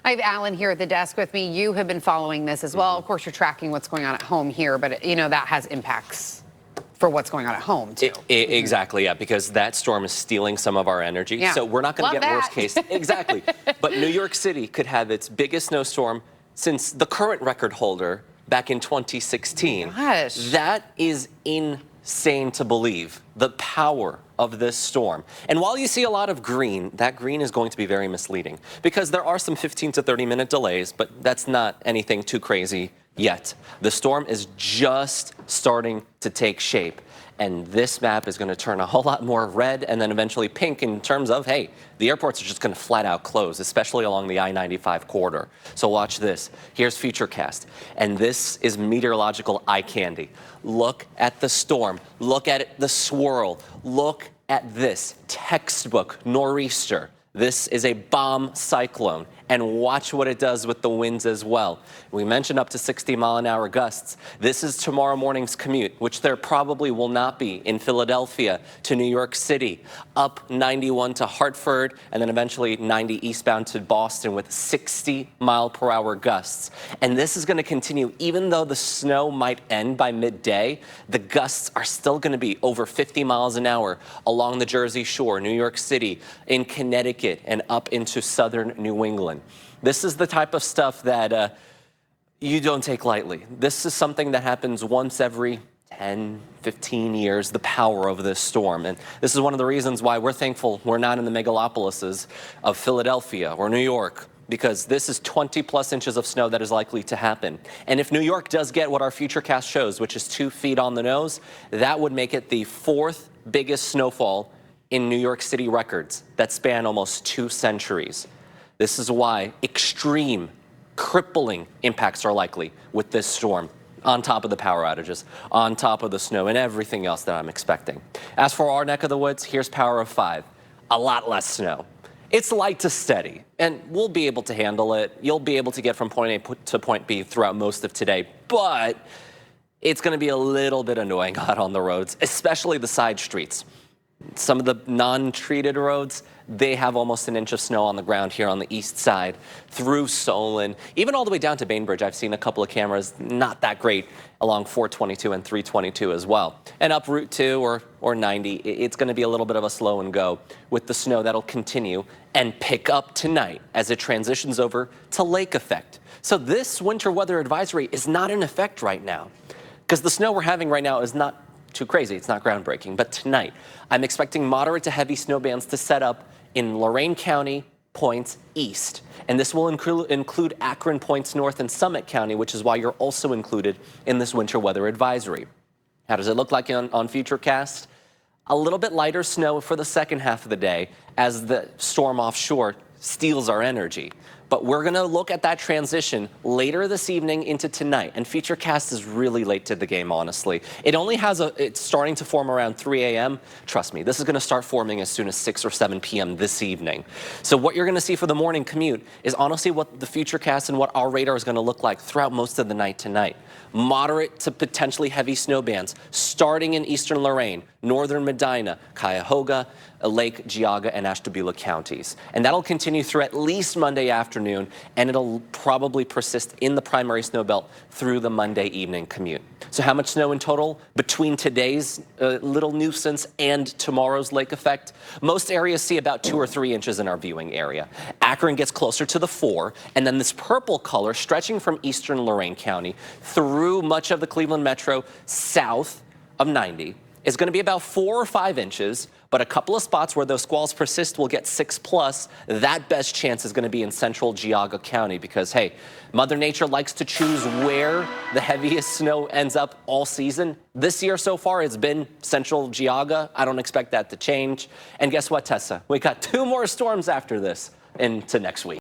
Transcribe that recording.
I have Alan here at the desk with me. You have been following this as well. Of course, you're tracking what's going on at home here, but you know that has impacts for what's going on at home too. Exactly, yeah, because that storm is stealing some of our energy. Yeah. So we're not going to get worst case. Exactly. But New York City could have its biggest snowstorm since the current record holder back in 2016. Gosh. That is insane to believe, the power of this storm. And while you see a lot of green, that green is going to be very misleading because there are some 15 to 30-minute delays, but that's not anything too crazy yet. The storm is just starting to take shape. And this map is going to turn a whole lot more red and then eventually pink in terms of, hey, the airports are just going to flat out close, especially along the I-95 corridor. So watch this. Here's Futurecast. And this is meteorological eye candy. Look at the storm. Look at it, the swirl. Look at this textbook nor'easter. This is a bomb cyclone, and watch what it does with the winds as well. We mentioned up to 60-mile-an-hour gusts. This is tomorrow morning's commute, which there probably will not be in Philadelphia to New York City, up 91 to Hartford, and then eventually 90 eastbound to Boston with 60-mile-per-hour gusts. And this is going to continue. Even though the snow might end by midday, the gusts are still going to be over 50 miles an hour along the Jersey Shore, New York City, in Connecticut, and up into southern New England. This is the type of stuff that you don't take lightly. This is something that happens once every 10, 15 years, the power of this storm. And this is one of the reasons why we're thankful we're not in the megalopolises of Philadelphia or New York, because this is 20+ inches of snow that is likely to happen. And if New York does get what our Futurecast shows, which is 2 feet on the nose, that would make it the 4th biggest snowfall in New York City records that span almost 2 centuries. This is why extreme, crippling impacts are likely with this storm, on top of the power outages, on top of the snow, and everything else that I'm expecting. As for our neck of the woods, here's Power of 5. A lot less snow. It's light to steady, and we'll be able to handle it. You'll be able to get from point A to point B throughout most of today, but it's going to be a little bit annoying out on the roads, especially the side streets. Some of the non-treated roads, they have almost an inch of snow on the ground here on the east side, through Solon, even all the way down to Bainbridge. I've seen a couple of cameras, not that great, along 422 and 322 as well. And up Route 2 or 90, it's going to be a little bit of a slow and go with the snow that'll continue and pick up tonight as it transitions over to lake effect. So this winter weather advisory is not in effect right now because the snow we're having right now is not too crazy. It's not groundbreaking. But tonight, I'm expecting moderate to heavy snow bands to set up in Lorain County, points east. And this will include Akron points north and Summit County, which is why you're also included in this winter weather advisory. How does it look like on Futurecast? A little bit lighter snow for the second half of the day as the storm offshore steals our energy. But we're going to look at that transition later this evening into tonight. And Futurecast is really late to the game, honestly. It's starting to form around 3 a.m. Trust me, this is going to start forming as soon as 6 or 7 p.m. this evening. So what you're going to see for the morning commute is honestly what the Futurecast and what our radar is going to look like throughout most of the night tonight. Moderate to potentially heavy snow bands starting in eastern Lorain, northern Medina, Cuyahoga, Lake Geauga, and Ashtabula counties. And that'll continue through at least Monday afternoon, and it'll probably persist in the primary snow belt through the Monday evening commute. So how much snow in total between today's little nuisance and tomorrow's lake effect? Most areas see about 2 or 3 inches in our viewing area. Akron gets closer to the 4, and then this purple color stretching from eastern Lorain County through much of the Cleveland metro south of 90 is going to be about 4 or 5 inches, but a couple of spots where those squalls persist will get 6+. That best chance is going to be in central Geauga County because, hey, Mother Nature likes to choose where the heaviest snow ends up all season. This year so far, it's been central Geauga. I don't expect that to change. And guess what, Tessa? We got 2 more storms after this into next week.